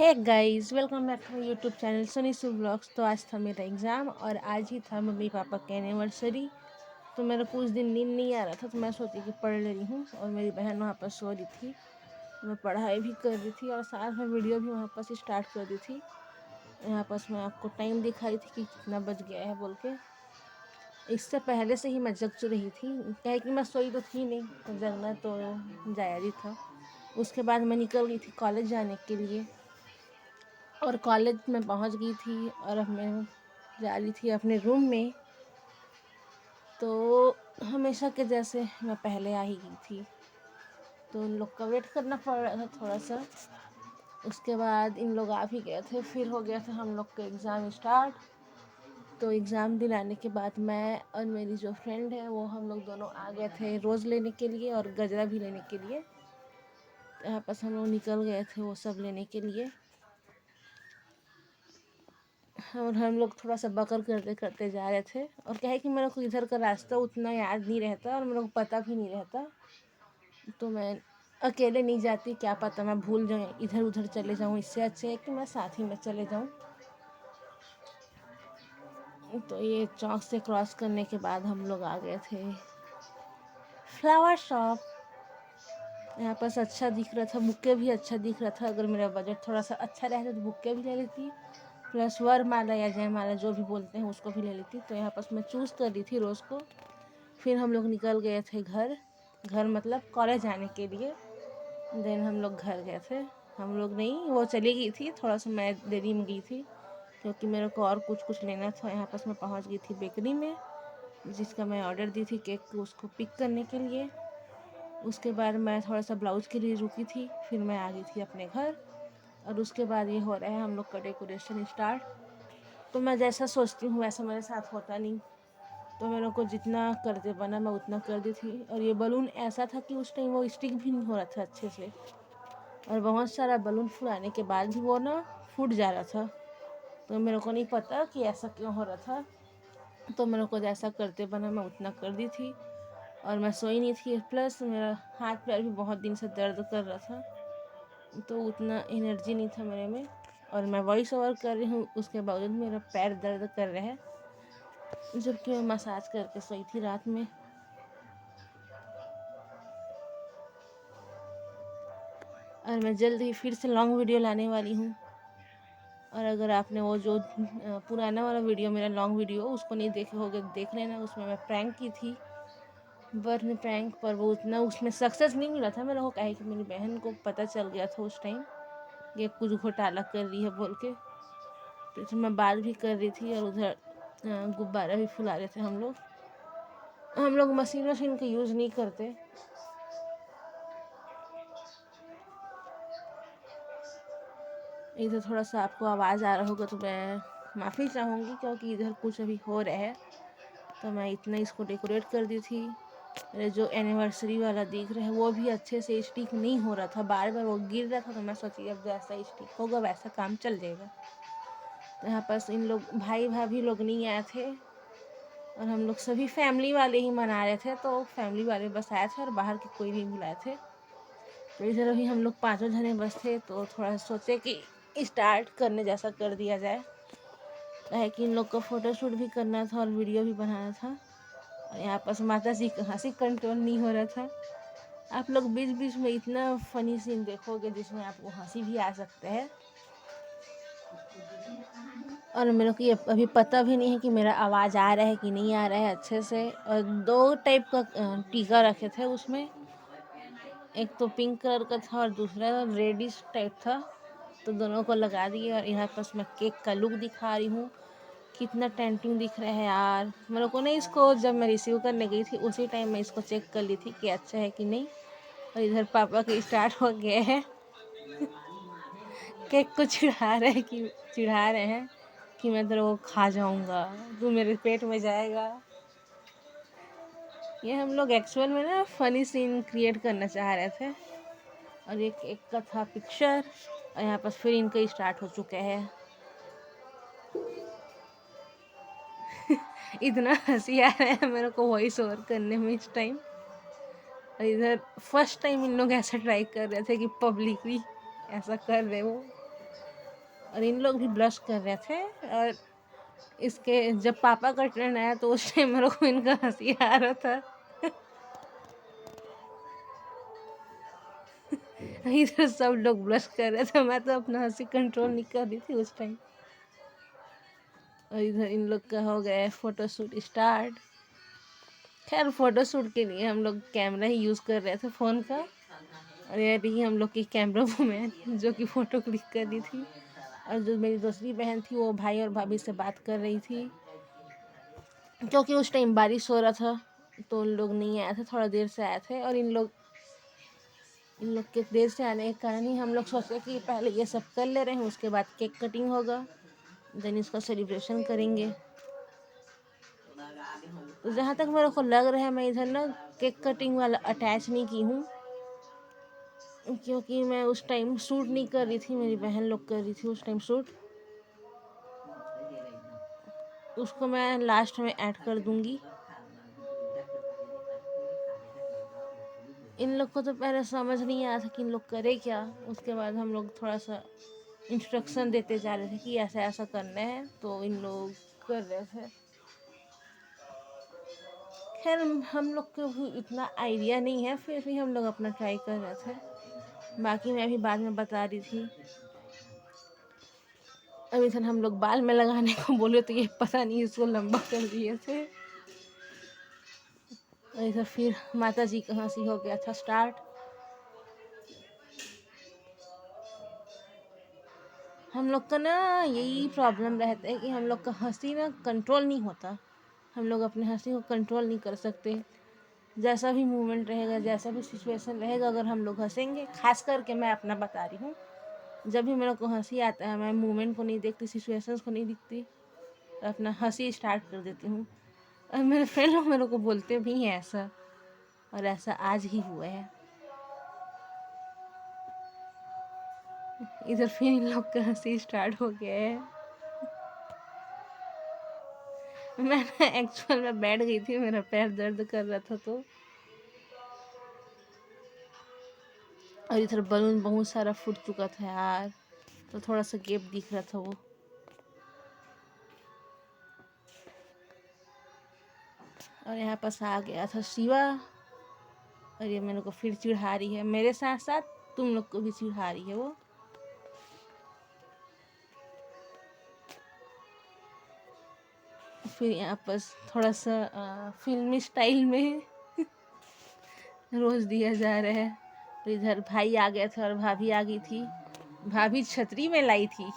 Hey guys, welcome back to my YouTube channel Sunny सू blogs. तो आज था मेरा एग्ज़ाम और आज ही था मम्मी पापा की एनिवर्सरी। तो मेरा कुछ दिन नींद नहीं आ रहा था, तो मैं सोची कि पढ़ ले रही हूँ और मेरी बहन वहाँ पर सो रही थी। मैं पढ़ाई भी कर रही थी और साथ में वीडियो भी वहाँ पर स्टार्ट कर दी थी। यहाँ पर मैं आपको टाइम दिखाई थी कि कितना बज गया है बोल के। इससे पहले से ही मैं जग रही थी, क्या है कि मैं सोई तो थी नहीं, तो जगना तो जायज़ ही था। उसके बाद मैं निकल गई थी कॉलेज जाने के लिए और कॉलेज में पहुंच गई थी और अब मैं जा रही थी अपने रूम में। तो हमेशा के जैसे मैं पहले आ ही गई थी, तो उन लोग का वेट करना पड़ रहा था थोड़ा सा। उसके बाद इन लोग आ भी गए थे, फिर हो गया था हम लोग का एग्ज़ाम स्टार्ट। तो एग्ज़ाम दिलाने के बाद मैं और मेरी जो फ्रेंड है वो हम लोग दोनों आ गए थे रोज़ लेने के लिए और गजरा भी लेने के लिए। तो यहाँ पर हम लोग निकल गए थे वो सब लेने के लिए और हम लोग थोड़ा सा बकर करते करते जा रहे थे। और क्या है कि मेरे को इधर का रास्ता उतना याद नहीं रहता और मेरे को पता भी नहीं रहता, तो मैं अकेले नहीं जाती, क्या पता मैं भूल जाऊँ, इधर उधर चले जाऊँ। इससे अच्छा है कि मैं साथ ही में चले जाऊँ। तो ये चौक से क्रॉस करने के बाद हम लोग आ गए थे फ्लावर शॉप। यहाँ पर अच्छा दिख रहा था, बुक्के भी अच्छा दिख रहा था। अगर मेरा बजट थोड़ा सा अच्छा रहता तो बुक्के भी ले लेती, प्लस वरमाला या जयमाला जो भी बोलते हैं उसको भी ले लेती। तो यहाँ पर मैं चूज़ कर रही थी रोज़ को। फिर हम लोग निकल गए थे घर घर मतलब कॉलेज आने के लिए। देन हम लोग घर गए थे। हम लोग नहीं, वो चली गई थी, थोड़ा सा मैं देरी में गई थी क्योंकि मेरे को और कुछ लेना था। यहाँ पर मैं पहुँच गई थी बेकरी में, जिसका मैं ऑर्डर दी थी केक, उसको पिक करने के लिए। उसके बाद मैं थोड़ा सा ब्लाउज़ के लिए रुकी थी, फिर मैं आ गई थी अपने घर। और उसके बाद ये हो रहा है हम लोग का डेकोरेशन स्टार्ट। तो मैं जैसा सोचती हूँ वैसा मेरे साथ होता नहीं, तो मेरे को जितना करते बना मैं उतना कर दी थी। और ये बलून ऐसा था कि उस टाइम वो स्टिक भी नहीं हो रहा था अच्छे से, और बहुत सारा बलून फुलाने के बाद भी वो ना फूट जा रहा था। तो मेरे को नहीं पता कि ऐसा क्यों हो रहा था, तो मेरे को जैसा करते बना मैं उतना कर दी थी। और मैं सोई नहीं थी, प्लस मेरा हाथ पैर भी बहुत दिन से दर्द कर रहा था, तो उतना एनर्जी नहीं था मेरे में। और मैं वॉइस ओवर कर रही हूँ, उसके बावजूद मेरा पैर दर्द कर रहा है, जबकि मैं मसाज करके सोई थी रात में। और मैं जल्द ही फिर से लॉन्ग वीडियो लाने वाली हूँ। और अगर आपने वो जो पुराना वाला वीडियो, मेरा लॉन्ग वीडियो, उसको नहीं देखे होगे देख लेना। उसमें मैं प्रैंक की थी, बर्न प्रैंक, पर वो उतना उसमें सक्सेस नहीं मिला था मेरे को। क्या है कि मेरी बहन को पता चल गया था उस टाइम ये कुछ घोटाला कर रही है बोल के। तो मैं बात भी कर रही थी और उधर गुब्बारा भी फुला रहे थे हम लोग मशीन वशीन का यूज़ नहीं करते। इधर थोड़ा सा आपको आवाज़ आ रहा होगा तो मैं माफ़ी चाहूँगी, क्योंकि इधर कुछ अभी हो रहा है। तो मैं इतना इसको डेकोरेट कर दी थी। मेरे जो एनिवर्सरी वाला दिख रहा है वो भी अच्छे से स्टिक नहीं हो रहा था, बार बार वो गिर रहा था। तो मैं सोची अब जैसा स्टिक होगा वैसा काम चल जाएगा। तो यहाँ पास इन लोग भाई भाभी लोग नहीं आए थे और हम लोग सभी फैमिली वाले ही मना रहे थे। तो फैमिली वाले बस आए थे और बाहर के कोई नहीं बुलाए थे। तो इधर अभी हम लोग 5 जने बस थे, तो थोड़ा सोचे कि स्टार्ट करने जैसा कर दिया जाए। है कि इन लोग को फ़ोटोशूट भी करना था और वीडियो भी बनाना था। और यहाँ पर माता जी का हंसी कंट्रोल नहीं हो रहा था। आप लोग बीच बीच में इतना फ़नी सीन देखोगे जिसमें आपको हंसी भी आ सकता है। और मेरे को ये अभी पता भी नहीं है कि मेरा आवाज़ आ रहा है कि नहीं आ रहा है अच्छे से। और 2 टाइप का टीका रखे थे उसमें, एक तो पिंक कलर का था और दूसरा रेडिश टाइप था। तो दोनों को लगा दिए और यहाँ पर मैं केक का लुक दिखा रही हूँ। कितना टेंटिंग दिख रहा है यार मेरे को। नहीं, इसको जब मैं रिसीव करने गई थी उसी टाइम मैं इसको चेक कर ली थी कि अच्छा है कि नहीं। और इधर पापा के स्टार्ट हो गए हैं केक को चिढ़ा रहे हैं कि मैं तेरे को खा जाऊंगा, तू मेरे पेट में जाएगा। ये हम लोग एक्चुअल में ना फ़नी सीन क्रिएट करना चाह रहे थे। और एक का था पिक्चर, और यहाँ पर फिर इनका स्टार्ट हो चुके हैं। इतना हंसी आ रहा है मेरे को वॉइस ओवर करने में इस टाइम। और इधर फर्स्ट टाइम इन लोग ऐसा ट्राई कर रहे थे कि पब्लिकली ऐसा कर रहे हो। और इन लोग भी ब्लश कर रहे थे। और इसके जब पापा का टर्न आया तो उस टाइम मेरे को इनका हंसी आ रहा था। इधर सब लोग ब्लश कर रहे थे, मैं तो अपना हंसी कंट्रोल नहीं कर रही थी उस टाइम। और इधर इन लोग का हो गया फ़ोटोशूट स्टार्ट। खैर फ़ोटोशूट के लिए हम लोग कैमरा ही यूज़ कर रहे थे फ़ोन का। और ये रही हम लोग की कैमरा वूमेन जो कि फ़ोटो क्लिक कर रही थी। और जो मेरी दूसरी बहन थी वो भाई और भाभी से बात कर रही थी, क्योंकि उस टाइम बारिश हो रहा था तो उन लोग नहीं आए थे, थोड़ा देर से आए थे। और इन लोग के देर से आने के कारण ही हम लोग सोचे कि पहले ये सब कर ले रहे हैं, उसके बाद केक कटिंग होगा, देन इसका सेलिब्रेशन करेंगे। तो जहाँ तक मेरे को लग रहा है मैं इधर ना केक कटिंग वाला अटैच नहीं की हूँ, क्योंकि मैं उस टाइम शूट नहीं कर रही थी, मेरी बहन लोग कर रही थी उस टाइम शूट। उसको मैं लास्ट में ऐड कर दूंगी। इन लोग को तो पहले समझ नहीं आया था कि इन लोग करे क्या। उसके बाद हम लोग थोड़ा सा इंस्ट्रक्शन देते जा रहे थे कि ऐसा ऐसा करना है, तो इन लोग कर रहे थे। खैर हम लोग को भी इतना आइडिया नहीं है, फिर भी हम लोग अपना ट्राई कर रहे थे। बाकी मैं भी बाद में बता रही थी। अब इधर हम लोग बाल में लगाने को बोले तो ये पता नहीं इसको लंबा कर दिए थे। और इधर फिर माता जी का हंसी हो गया था स्टार्ट। हम लोग का ना यही प्रॉब्लम रहता है कि हम लोग का हंसी ना कंट्रोल नहीं होता। हम लोग अपने हंसी को कंट्रोल नहीं कर सकते। जैसा भी मूवमेंट रहेगा, जैसा भी सिचुएशन रहेगा, अगर हम लोग हंसेंगे, खास करके मैं अपना बता रही हूँ, जब भी मेरे को हंसी आता है मैं मूवमेंट को नहीं देखती, सिचुएशंस को नहीं दिखती, तो अपना हंसी स्टार्ट कर देती हूँ। और मेरे फ्रेंड लोग मेरे को बोलते भी हैं ऐसा, और ऐसा आज ही हुआ है। इधर फिर इन लोग का हंसी स्टार्ट हो गया है। मैं एक्चुअल में बैठ गई थी, मेरा पैर दर्द कर रहा था तो। और इधर बलून बहुत सारा फूट चुका था यार, तो थोड़ा सा गैप दिख रहा था वो। और यहाँ पास आ गया था शिवा, और ये मेरे को फिर चिढ़ा रही है, मेरे साथ साथ तुम लोग को भी चिढ़ा रही है वो। फिर यहाँ पास थोड़ा सा फिल्मी स्टाइल में रोज दिया जा रहा है। तो इधर भाई आ गया था और भाभी आ गई थी। भाभी छतरी में लाई थी,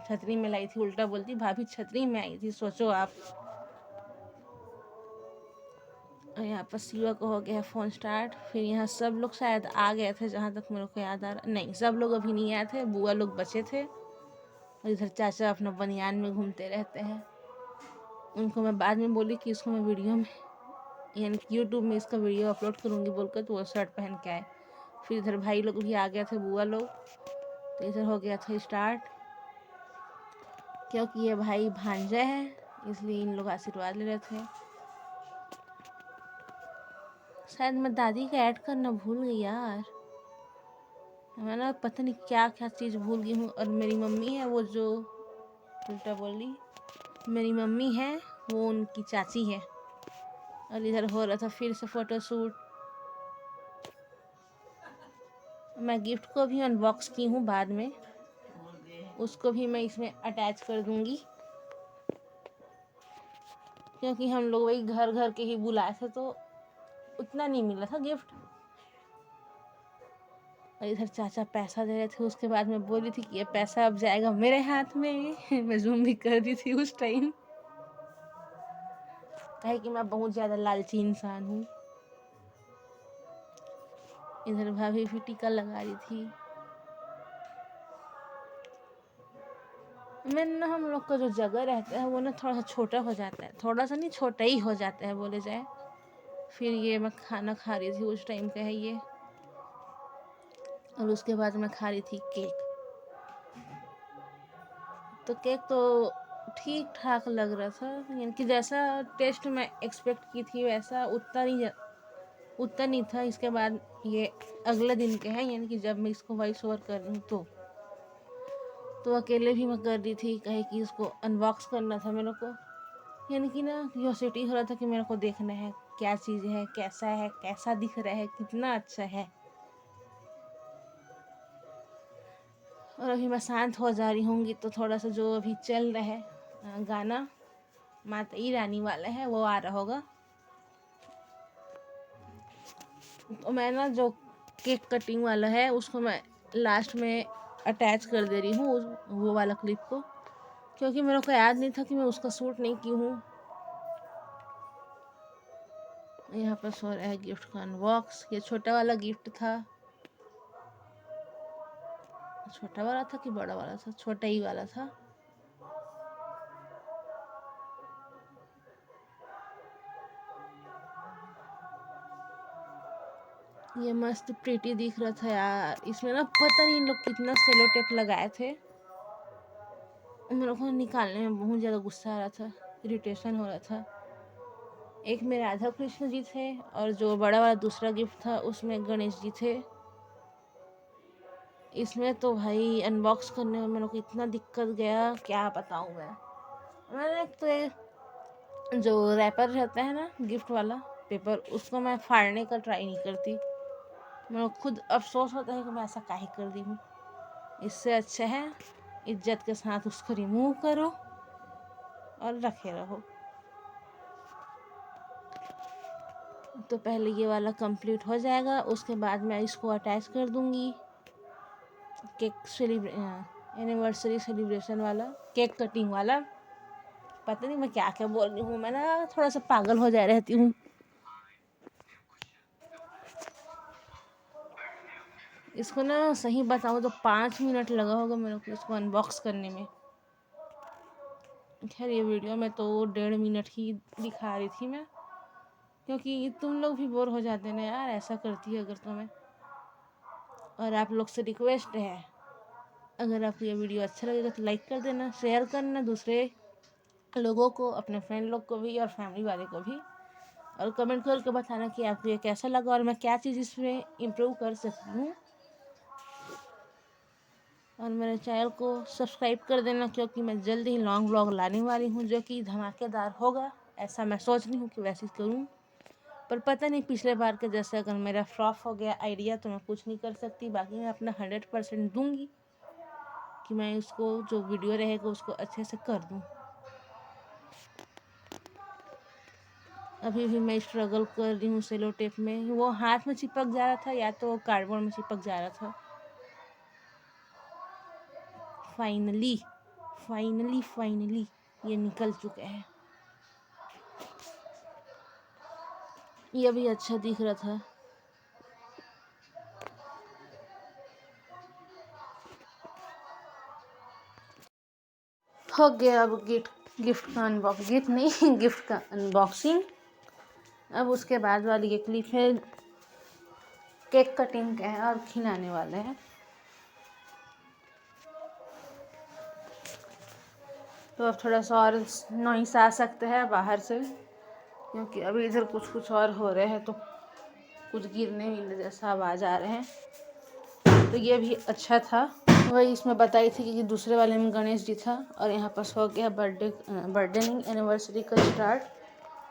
छतरी में लाई थी, उल्टा बोलती, भाभी छतरी में आई थी, सोचो आप। और यहाँ पर शिवा को हो गया फ़ोन स्टार्ट। फिर यहाँ सब लोग शायद आ गए थे, जहाँ तक मेरे को याद आ रहा, नहीं सब लोग अभी नहीं आए थे, बुआ लोग बचे थे। और इधर चाचा अपना बनियान में घूमते रहते हैं। उनको मैं बाद में बोली कि इसको मैं वीडियो में, यानी कि यूट्यूब में इसका वीडियो अपलोड करूँगी बोलकर, तो वो शर्ट पहन के आए। फिर इधर भाई लोग भी आ गए थे, बुआ लोग। तो इधर हो गया था स्टार्ट। क्योंकि ये भाई भांजा है इसलिए इन लोग आशीर्वाद ले रहे थे। शायद मैं दादी का ऐड करना भूल गई यार, मैं ना पता नहीं क्या क्या चीज़ भूल गई हूँ। और मेरी मम्मी है वो जो, उल्टा बोली, मेरी मम्मी है वो उनकी चाची है। और इधर हो रहा था फिर से फ़ोटोशूट। मैं गिफ्ट को भी अनबॉक्स की हूँ, बाद में उसको भी मैं इसमें अटैच कर दूँगी, क्योंकि हम लोग वही घर घर के ही बुलाए थे तो उतना नहीं मिला था गिफ्ट। और इधर चाचा पैसा दे रहे थे, उसके बाद मैं बोली थी कि ये पैसा अब जाएगा मेरे हाथ में। मैं जूम भी कर दी थी उस टाइम, कहे कि मैं बहुत ज़्यादा लालची इंसान हूँ। इधर भाभी भी टीका लगा रही थी। मैं ना, हम लोग का जो जगह रहता है वो ना थोड़ा सा छोटा हो जाता है, थोड़ा सा नहीं छोटा ही हो जाता है बोले जाए। फिर ये मैं खाना खा रही थी उस टाइम का है ये। और उसके बाद मैं खा रही थी केक। तो केक तो ठीक ठाक लग रहा था, यानी कि जैसा टेस्ट मैं एक्सपेक्ट की थी वैसा उतना नहीं था। इसके बाद ये अगले दिन के हैं, यानी कि जब मैं इसको वॉइस ओवर कर रही हूँ तो तो अकेले भी मैं कर रही थी, कहे कि इसको अनबॉक्स करना था मेरे को, यानी कि ना क्यूरियोसिटी हो रहा था कि मेरे को देखना है क्या चीज़ है, कैसा दिख रहा है, कितना अच्छा है। और अभी मैं शांत हो जा रही होंगी तो थोड़ा सा जो अभी चल रहा है गाना माता रानी वाला है वो आ रहा होगा। तो मैं ना जो केक कटिंग वाला है उसको मैं लास्ट में अटैच कर दे रही हूँ वो वाला क्लिप को, क्योंकि मेरे को याद नहीं था कि मैं उसका शूट नहीं की हूँ। यहाँ पर सो रहा है गिफ्ट का अनबॉक्स। ये छोटा वाला गिफ्ट था, छोटा वाला था कि बड़ा वाला था, छोटा ही वाला था। ये मस्त प्रीटी दिख रहा था यार। इसमें ना पता नहीं इन लोग कितना सेलो टेप लगाए थे, मेरे को निकालने में बहुत ज़्यादा गुस्सा आ रहा था, इरिटेशन हो रहा था। एक में राधा कृष्ण जी थे और जो बड़ा वाला दूसरा गिफ्ट था उसमें गणेश जी थे। इसमें तो भाई अनबॉक्स करने में मेरे को इतना दिक्कत गया क्या बताऊँ मैंने एक तो जो रैपर रहता है ना गिफ्ट वाला पेपर, उसको मैं फाड़ने का ट्राई नहीं करती। मेरे को खुद अफसोस होता है कि मैं ऐसा काहे कर दी हूँ। इससे अच्छा है इज्जत के साथ उसको रिमूव करो और रखे रहो। तो पहले ये वाला कंप्लीट हो जाएगा, उसके बाद मैं इसको अटैच कर दूंगी केक एनिवर्सरी सेलिब्रेशन वाला, केक कटिंग वाला। पता नहीं मैं क्या क्या बोल रही हूँ, मैं ना थोड़ा सा पागल हो जा रहती हूँ। इसको ना सही बताऊँ तो 5 मिनट लगा होगा मेरे को इसको अनबॉक्स करने में। खैर ये वीडियो में तो 1.5 मिनट ही दिखा रही थी मैं, क्योंकि तुम लोग भी बोर हो जाते ना यार ऐसा करती है अगर तुम्हें। और आप लोग से रिक्वेस्ट है, अगर आपको ये वीडियो अच्छा लगेगा तो लाइक कर देना, शेयर करना दूसरे लोगों को, अपने फ्रेंड लोग को भी और फैमिली वाले को भी, और कमेंट करके बताना कि आपको ये कैसा लगा और मैं क्या चीज़ इसमें इम्प्रूव कर सकती हूँ। और मेरे चैनल को सब्सक्राइब कर देना, क्योंकि मैं जल्द ही लॉन्ग व्लॉग लाने वाली हूँ जो कि धमाकेदार होगा। ऐसा मैं सोच रही हूँ कि वैसे करूँ, पर पता नहीं पिछले बार के जैसे अगर मेरा फ्लॉप हो गया आइडिया तो मैं कुछ नहीं कर सकती। बाकी मैं अपना 100% दूंगी कि मैं उसको जो वीडियो रहेगा उसको अच्छे से कर दूँ। अभी भी मैं स्ट्रगल कर रही हूँ सेलो टेप में, वो हाथ में चिपक जा रहा था या तो कार्डबोर्ड में चिपक जा रहा था। फाइनली ये निकल चुके हैं। ये भी अच्छा दिख रहा था। हो गया अब गिफ्ट का अनबॉक्सिंग। अब उसके बाद वाली ये क्लिप है केक कटिंग का है और खिलाने वाले हैं। तो अब थोड़ा सा और नॉइस आ सकता है बाहर से, क्योंकि अभी इधर कुछ और हो रहे हैं, तो कुछ गिरने विरने जैसा आवाज़ आ रहे हैं। तो ये भी अच्छा था। वही इसमें बताई थी कि दूसरे वाले में गणेश जी था और यहाँ पर हो गया बर्थडे नहीं एनिवर्सरी का स्टार्ट।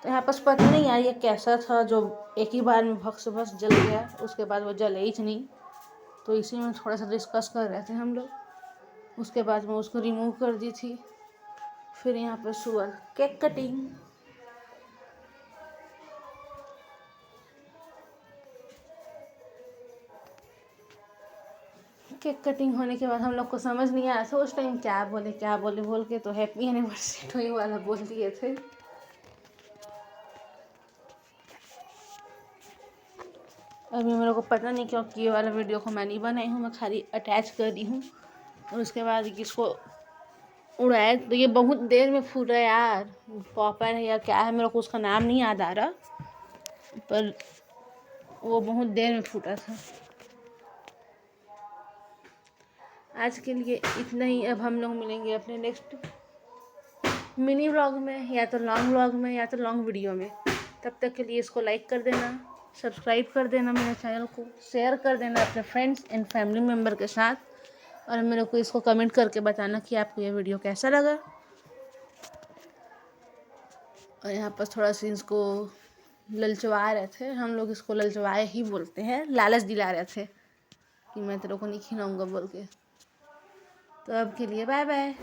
तो यहाँ पर पता नहीं यार ये कैसा था जो एक ही बार में भक्स बस जल गया, उसके बाद वो जले ही नहीं। तो इसी में थोड़ा सा डिस्कस कर रहे थे हम लोग। उसके बाद मैं उसको रिमूव कर दी थी। फिर यहाँ पर सुअर केक कटिंग। केक कटिंग होने के बाद हम लोग को समझ नहीं आया था उस टाइम क्या बोले बोल के तो हैप्पी एनिवर्सरी टू यू वाला बोल दिए थे। अभी मेरे को पता नहीं क्यों कि ये वाला वीडियो को मैं नहीं बनाई हूँ, मैं खाली अटैच कर दी हूँ। और उसके बाद इसको उड़ाया तो ये बहुत देर में फूटा यार, पॉपर है या क्या है मेरे को उसका नाम नहीं याद आ रहा, पर वो बहुत देर में फूटा था। आज के लिए इतना ही। अब हम लोग मिलेंगे अपने नेक्स्ट मिनी व्लॉग में, या तो लॉन्ग व्लॉग में या तो लॉन्ग वीडियो में। तब तक के लिए इसको लाइक कर देना, सब्सक्राइब कर देना मेरे चैनल को, शेयर कर देना अपने फ्रेंड्स एंड फैमिली मेम्बर के साथ। और मेरे को इसको कमेंट करके बताना कि आपको ये वीडियो कैसा लगा। और यहाँ पर थोड़ा सा इसको ललचवा रहे थे, हम लोग इसको ललचवाए ही बोलते हैं, लालच दिला रहे थे कि मैं तेरे को नहीं खिलाऊंगा बोल के। तो अब के लिए बाय बाय।